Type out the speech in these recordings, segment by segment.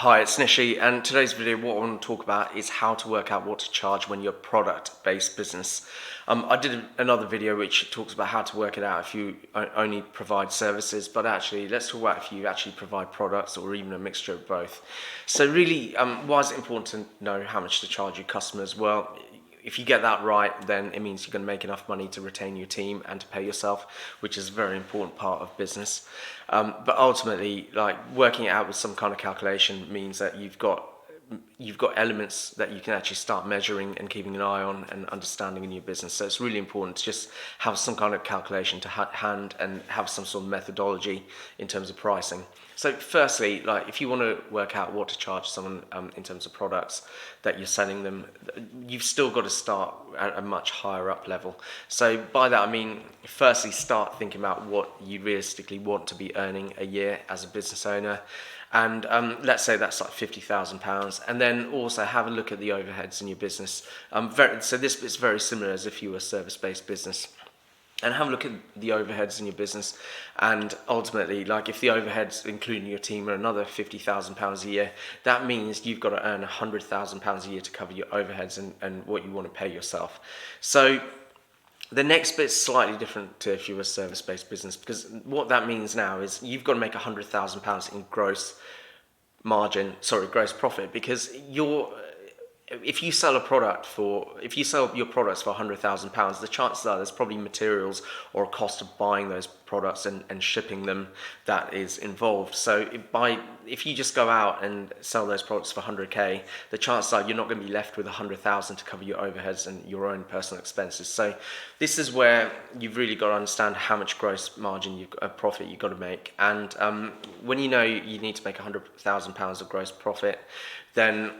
Hi, it's Nishi, and today's video, what I want to talk about is how to work out what to charge when you're a product-based business. I did another video which talks about how to work it out if you only provide services, but actually, let's talk about if you actually provide products or even a mixture of both. So really, why is it important to know how much to charge your customers? Well, if you get that right, then it means you're going to make enough money to retain your team and to pay yourself, which is a very important part of business. But ultimately, like working it out with some kind of calculation means that you've got elements that you can actually start measuring and keeping an eye on and understanding in your business. So it's really important to just have some kind of calculation to hand and have some sort of methodology in terms of pricing. So firstly, like if you want to work out what to charge someone in terms of products that you're selling them, you've still got to start at a much higher up level. So by that I mean, firstly, start thinking about what you realistically want to be earning a year as a business owner. And let's say that's like £50,000, and then also have a look at the overheads in your business. So this is very similar as if you were a service-based business. And have a look at the overheads in your business, and ultimately, like if the overheads, including your team, are another £50,000 a year, that means you've got to earn £100,000 a year to cover your overheads and what you want to pay yourself. So the next bit's slightly different to if you're a service-based business, because what that means now is you've got to make £100,000 in gross profit, because if you sell your products for £100,000, the chances are there's probably materials or a cost of buying those products and shipping them that is involved. So if you just go out and sell those products for 100k, the chances are you're not going to be left with 100,000 to cover your overheads and your own personal expenses. So this is where you've really got to understand how much gross margin profit you've got to make. And when you know you need to make £100,000 of gross profit, then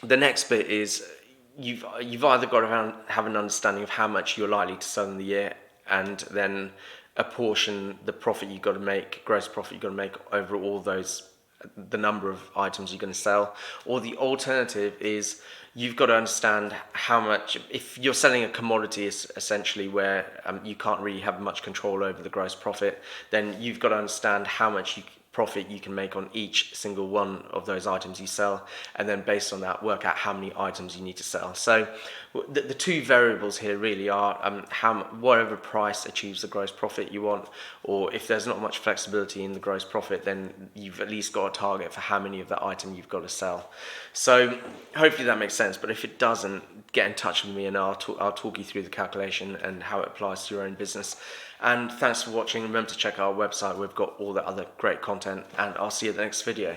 the next bit is you've either got to have an understanding of how much you're likely to sell in the year, and then apportion the profit you've got to make, gross profit you've got to make over all those, the number of items you're going to sell. Or the alternative is you've got to understand how much, if you're selling a commodity essentially where you can't really have much control over the gross profit, then you've got to understand how much profit you can make on each single one of those items you sell, and then based on that work out how many items you need to sell. So the two variables here really are whatever price achieves the gross profit you want, or if there's not much flexibility in the gross profit, then you've at least got a target for how many of that item you've got to sell. So hopefully that makes sense, but if it doesn't, get in touch with me and I'll talk you through the calculation and how it applies to your own business. And thanks for watching. Remember to check our website, we've got all the other great content, and I'll see you in the next video.